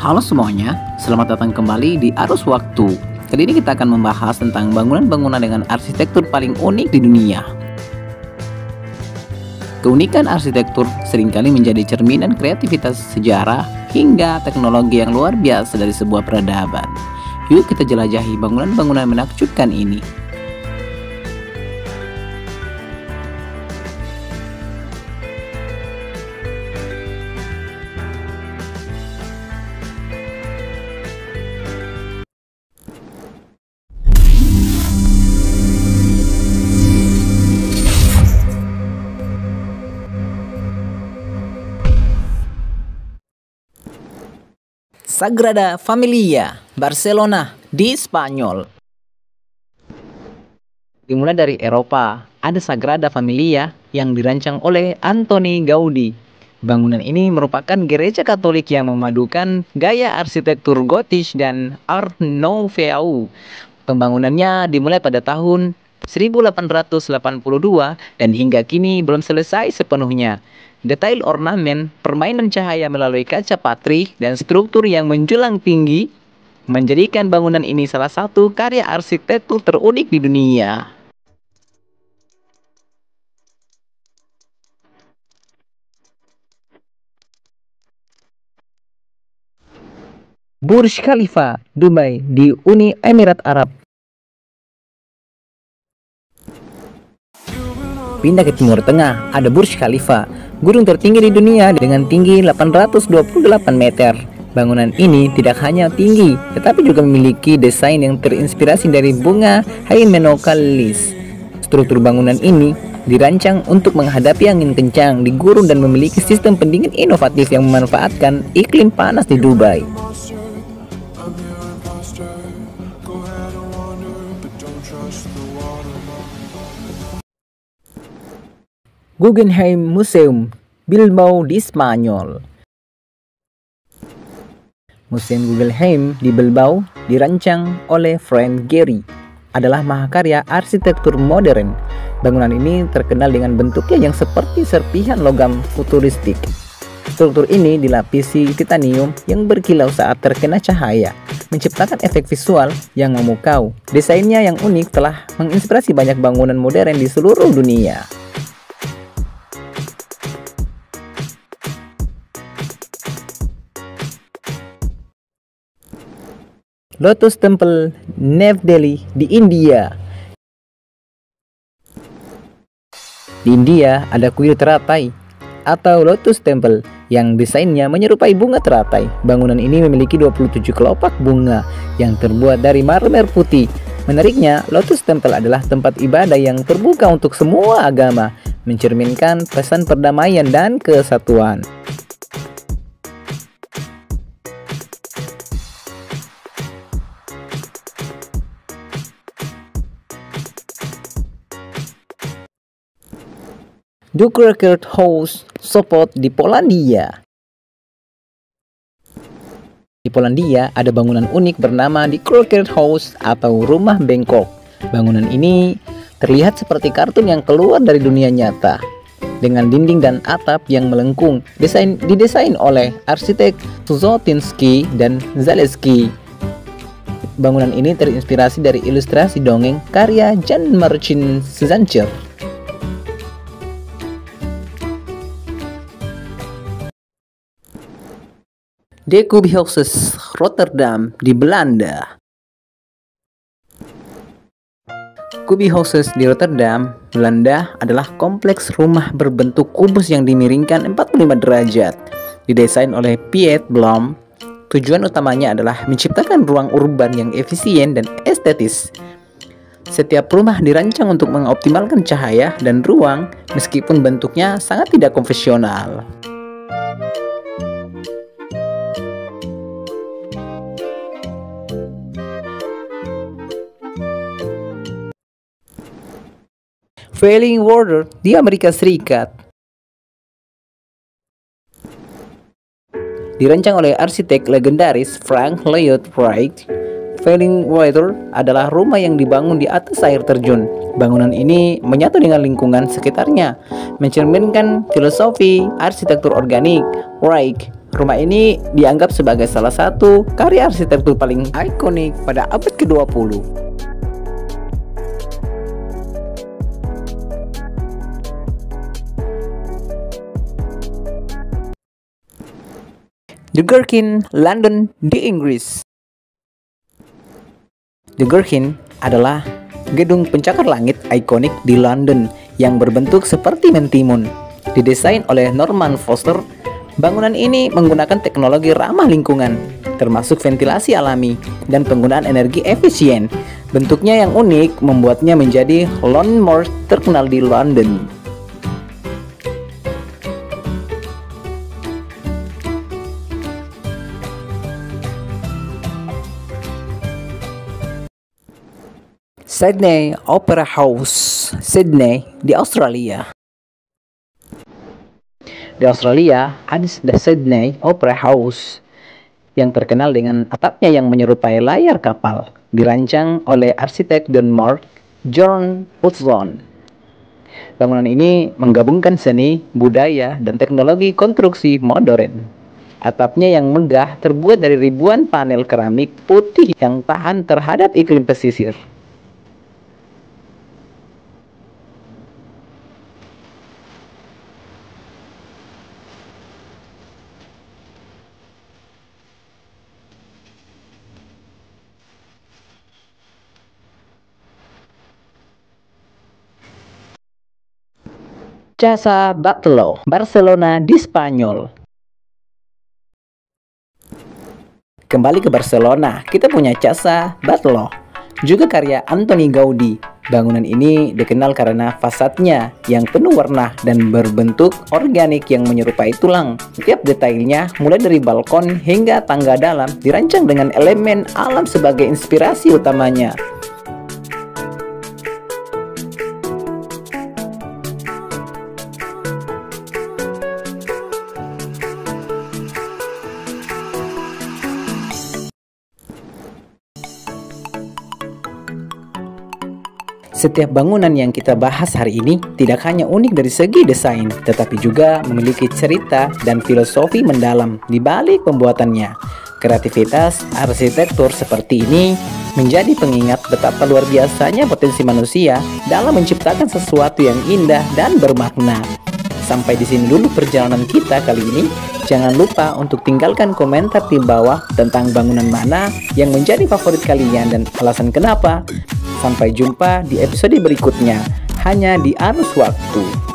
Halo semuanya, selamat datang kembali di Arus Waktu. Kali ini kita akan membahas tentang bangunan-bangunan dengan arsitektur paling unik di dunia. Keunikan arsitektur seringkali menjadi cerminan kreativitas sejarah hingga teknologi yang luar biasa dari sebuah peradaban. Yuk kita jelajahi bangunan-bangunan menakjubkan ini. Sagrada Familia, Barcelona di Spanyol. Dimulai dari Eropa, ada Sagrada Familia yang dirancang oleh Antoni Gaudi. Bangunan ini merupakan gereja Katolik yang memadukan gaya arsitektur gotis dan Art Nouveau. Pembangunannya dimulai pada tahun 1882 dan hingga kini belum selesai sepenuhnya. Detail ornamen, permainan cahaya melalui kaca patri, dan struktur yang menjulang tinggi menjadikan bangunan ini salah satu karya arsitektur terunik di dunia. Burj Khalifa, Dubai di Uni Emirat Arab. Pindah ke Timur Tengah, ada Burj Khalifa, gunung tertinggi di dunia dengan tinggi 828 meter. Bangunan ini tidak hanya tinggi, tetapi juga memiliki desain yang terinspirasi dari bunga Hymenocallis. Struktur bangunan ini dirancang untuk menghadapi angin kencang di gurun dan memiliki sistem pendingin inovatif yang memanfaatkan iklim panas di Dubai. Guggenheim Museum, Bilbao di Spanyol. Museum Guggenheim di Bilbao dirancang oleh Frank Gehry, adalah mahakarya arsitektur modern. Bangunan ini terkenal dengan bentuknya yang seperti serpihan logam futuristik. Struktur ini dilapisi titanium yang berkilau saat terkena cahaya, menciptakan efek visual yang memukau. Desainnya yang unik telah menginspirasi banyak bangunan modern di seluruh dunia. Lotus Temple, New Delhi di India. Di India ada kuil teratai atau Lotus Temple yang desainnya menyerupai bunga teratai. Bangunan ini memiliki 27 kelopak bunga yang terbuat dari marmer putih. Menariknya, Lotus Temple adalah tempat ibadah yang terbuka untuk semua agama, mencerminkan pesan perdamaian dan kesatuan. Dukerkert House, Sopot di Polandia. Di Polandia ada bangunan unik bernama Dukerkert House atau Rumah Bengkok. Bangunan ini terlihat seperti kartun yang keluar dari dunia nyata, dengan dinding dan atap yang melengkung. Didesain oleh arsitek Suzotinsky dan Zaleski. Bangunan ini terinspirasi dari ilustrasi dongeng karya Jan Marcin Zancher. De Kubihouses, Rotterdam di Belanda. Kubihouses di Rotterdam, Belanda adalah kompleks rumah berbentuk kubus yang dimiringkan 45 derajat. Didesain oleh Piet Blom, tujuan utamanya adalah menciptakan ruang urban yang efisien dan estetis. Setiap rumah dirancang untuk mengoptimalkan cahaya dan ruang meskipun bentuknya sangat tidak konvensional. Failing Water di Amerika Serikat. Dirancang oleh arsitek legendaris Frank Lloyd Wright, Failing Water adalah rumah yang dibangun di atas air terjun. Bangunan ini menyatu dengan lingkungan sekitarnya, mencerminkan filosofi arsitektur organik. Wright Rumah ini dianggap sebagai salah satu karya arsitektur paling ikonik pada abad ke-20. The Gherkin, London, di Inggris. The Gherkin adalah gedung pencakar langit ikonik di London yang berbentuk seperti mentimun. Didesain oleh Norman Foster, bangunan ini menggunakan teknologi ramah lingkungan, termasuk ventilasi alami dan penggunaan energi efisien. Bentuknya yang unik membuatnya menjadi landmark terkenal di London. Sydney Opera House, Sydney di Australia. Di Australia, ada The Sydney Opera House yang terkenal dengan atapnya yang menyerupai layar kapal, dirancang oleh arsitek Denmark John Utzon. Bangunan ini menggabungkan seni, budaya, dan teknologi konstruksi modern. Atapnya yang megah terbuat dari ribuan panel keramik putih yang tahan terhadap iklim pesisir. Casa Batlló, Barcelona di Spanyol. Kembali ke Barcelona, kita punya Casa Batlló, juga karya Antoni Gaudí. Bangunan ini dikenal karena fasadnya yang penuh warna dan berbentuk organik yang menyerupai tulang. Setiap detailnya, mulai dari balkon hingga tangga dalam, dirancang dengan elemen alam sebagai inspirasi utamanya. Setiap bangunan yang kita bahas hari ini tidak hanya unik dari segi desain, tetapi juga memiliki cerita dan filosofi mendalam di balik pembuatannya. Kreativitas arsitektur seperti ini menjadi pengingat betapa luar biasanya potensi manusia dalam menciptakan sesuatu yang indah dan bermakna. Sampai di sini dulu perjalanan kita kali ini. Jangan lupa untuk tinggalkan komentar di bawah tentang bangunan mana yang menjadi favorit kalian dan alasan kenapa. Sampai jumpa di episode berikutnya, hanya di Arus Waktu.